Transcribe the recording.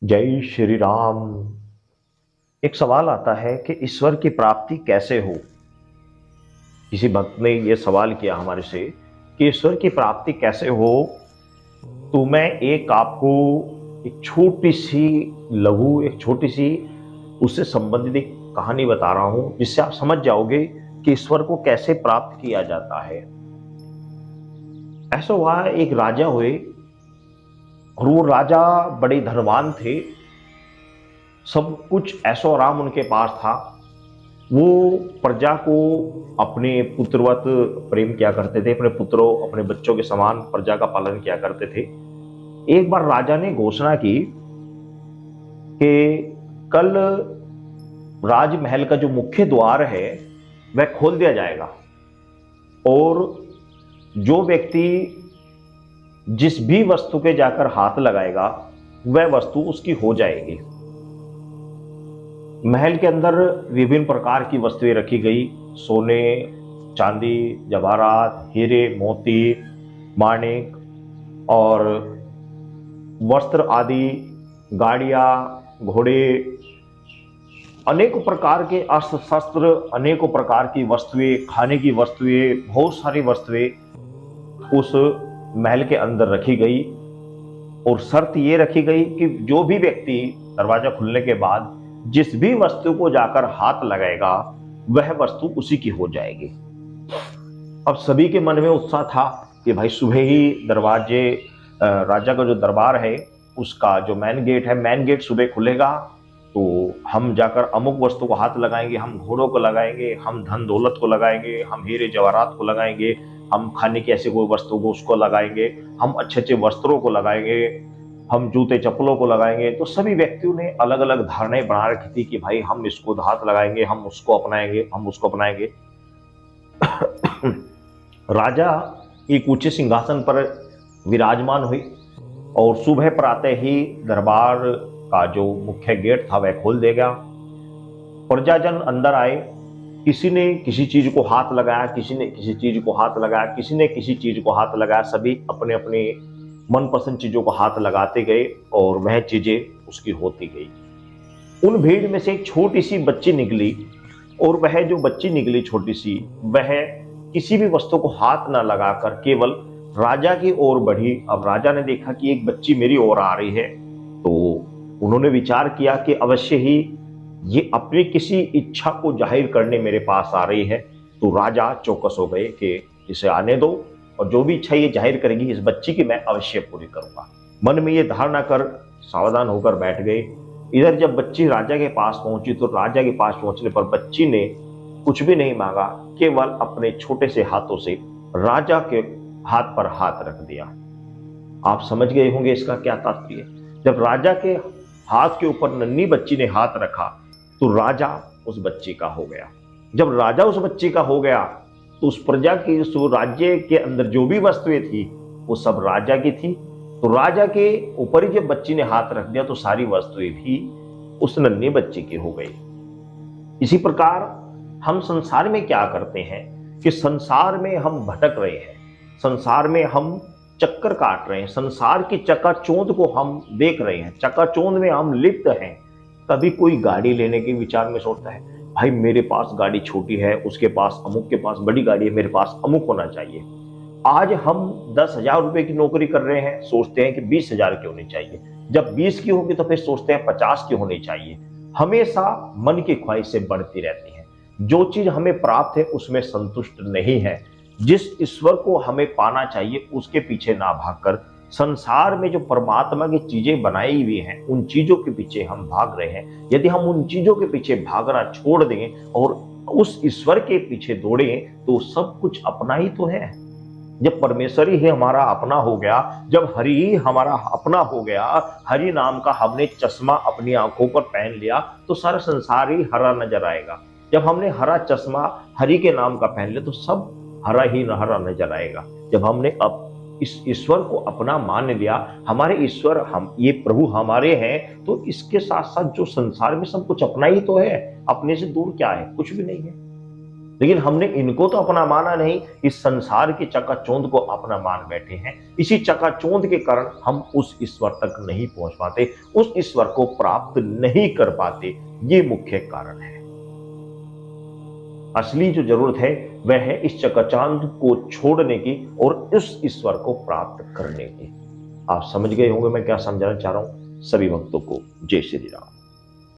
जय श्री राम। एक सवाल आता है कि ईश्वर की प्राप्ति कैसे हो। किसी भक्त ने यह सवाल किया हमारे से कि ईश्वर की प्राप्ति कैसे हो। तो मैं एक आपको एक छोटी सी लघु एक छोटी सी उससे संबंधित एक कहानी बता रहा हूं, जिससे आप समझ जाओगे कि ईश्वर को कैसे प्राप्त किया जाता है। ऐसा हुआ, एक राजा हुए और वो राजा बड़े धनवान थे। सब कुछ ऐशो आराम उनके पास था। वो प्रजा को अपने पुत्रवत प्रेम किया करते थे, अपने पुत्रों अपने बच्चों के समान प्रजा का पालन किया करते थे। एक बार राजा ने घोषणा की कि कल राजमहल का जो मुख्य द्वार है वह खोल दिया जाएगा और जो व्यक्ति जिस भी वस्तु के जाकर हाथ लगाएगा वह वस्तु उसकी हो जाएगी। महल के अंदर विभिन्न प्रकार की वस्तुएं रखी गई। सोने, चांदी, जवाहरात, हीरे, मोती, माणिक और वस्त्र आदि, गाड़ियां, घोड़े, अनेकों प्रकार के अस्त्र शस्त्र, अनेकों प्रकार की वस्तुएं, खाने की वस्तुएं, बहुत सारी वस्तुएं उस महल के अंदर रखी गई। और शर्त ये रखी गई कि जो भी व्यक्ति दरवाजा खुलने के बाद जिस भी वस्तु को जाकर हाथ लगाएगा वह वस्तु उसी की हो जाएगी। अब सभी के मन में उत्साह था कि भाई सुबह ही दरवाजे राजा का जो दरबार है उसका जो मेन गेट सुबह खुलेगा तो हम जाकर अमुक वस्तु को हाथ लगाएंगे, हम घोड़ों को लगाएंगे, हम धन दौलत को लगाएंगे, हम हीरे जवाहरात को लगाएंगे, हम खाने की ऐसी कोई वस्तु को उसको लगाएंगे, हम अच्छे अच्छे वस्त्रों को लगाएंगे, हम जूते चप्पलों को लगाएंगे। तो सभी व्यक्तियों ने अलग अलग धारणाएं बना रखी थी कि भाई हम इसको हाथ लगाएंगे, हम उसको अपनाएंगे, हम उसको अपनाएंगे। राजा एक ऊंचे सिंहासन पर विराजमान हुई और सुबह प्रातः ही दरबार का जो मुख्य गेट था वह खोल दिया गया। प्रजाजन अंदर आए, किसी ने किसी चीज को हाथ लगाया, किसी ने किसी चीज को हाथ लगाया, किसी ने किसी चीज को हाथ लगाया। सभी अपने अपने मनपसंद चीजों को हाथ लगाते गए और वह चीजें उसकी होती गई। उन भीड़ में से एक छोटी सी बच्ची निकली और वह जो बच्ची निकली छोटी सी, वह किसी भी वस्तु को हाथ न लगाकर केवल राजा की ओर बढ़ी। अब राजा ने देखा कि एक बच्ची मेरी ओर आ रही है तो उन्होंने विचार किया कि अवश्य ही ये अपनी किसी इच्छा को जाहिर करने मेरे पास आ रही है। तो राजा चौकस हो गए कि इसे आने दो और जो भी इच्छा ये जाहिर करेगी इस बच्ची की मैं अवश्य पूरी करूंगा। मन में ये धारणा कर सावधान होकर बैठ गए। इधर जब बच्ची राजा के पास पहुंची तो राजा के पास पहुंचने पर बच्ची ने कुछ भी नहीं मांगा, केवल अपने छोटे से हाथों से राजा के हाथ पर हाथ रख दिया। आप समझ गए होंगे इसका क्या तात्पर्य। जब राजा के हाथ के ऊपर नन्ही बच्ची ने हाथ रखा तो राजा उस बच्ची का हो गया। जब राजा उस बच्ची का हो गया तो उस प्रजा की, उस राज्य के अंदर जो भी वस्तुएं थी वो सब राजा की थी। तो राजा के ऊपर ही जब बच्ची ने हाथ रख दिया तो सारी वस्तुएं भी उस नन्ही बच्ची की हो गई। इसी प्रकार हम संसार में क्या करते हैं कि संसार में हम भटक रहे हैं, संसार में हम चक्कर काट रहे हैं, संसार की चकाचौंध को हम देख रहे हैं, चकाचौंध में हम लिप्त हैं। कभी कोई गाड़ी लेने के विचार में सोचता है भाई मेरे पास गाड़ी छोटी है, उसके पास अमुक के पास बड़ी गाड़ी है, मेरे पास अमुक होना चाहिए। आज हम 10,000 रुपए की नौकरी कर रहे हैं, सोचते हैं कि 20,000 की होनी चाहिए। जब 20 की होगी तो फिर सोचते हैं 50 की होनी चाहिए। हमेशा मन की ख्वाहिशें बढ़ती रहती हैं। जो चीज हमें प्राप्त है उसमें संतुष्ट नहीं है। जिस ईश्वर को हमें पाना चाहिए उसके पीछे ना भागकर संसार में जो परमात्मा की चीजें बनाई हुई हैं उन चीजों के पीछे हम भाग रहे हैं। यदि हम उन चीजों के पीछे भागना छोड़ दें और उस ईश्वर के पीछे दौड़ें तो सब कुछ अपना ही तो है। जब परमेश्वर ही हमारा अपना हो गया, जब हरि ही हमारा अपना हो गया, हरि नाम का हमने चश्मा अपनी आंखों पर पहन लिया तो सारा संसार ही हरा नजर आएगा। जब हमने हरा चश्मा हरि के नाम का पहन लिया तो सब हरा ही हरा नजर आएगा। जब हमने अब इस ईश्वर को अपना मान लिया, हमारे ईश्वर हम, ये प्रभु हमारे हैं, तो इसके साथ साथ जो संसार में सब कुछ अपना ही तो है। अपने से दूर क्या है, कुछ भी नहीं है। लेकिन हमने इनको तो अपना माना नहीं, इस संसार की चकाचौंध को अपना मान बैठे हैं। इसी चकाचौंध के कारण हम उस ईश्वर तक नहीं पहुंच पाते, उस ईश्वर को प्राप्त नहीं कर पाते। ये मुख्य कारण है। असली जो जरूरत है वह है इस चकाचौंध को छोड़ने की और उस ईश्वर को प्राप्त करने की। आप समझ गए होंगे मैं क्या समझाना चाह रहा हूं। सभी भक्तों को जय श्री राम।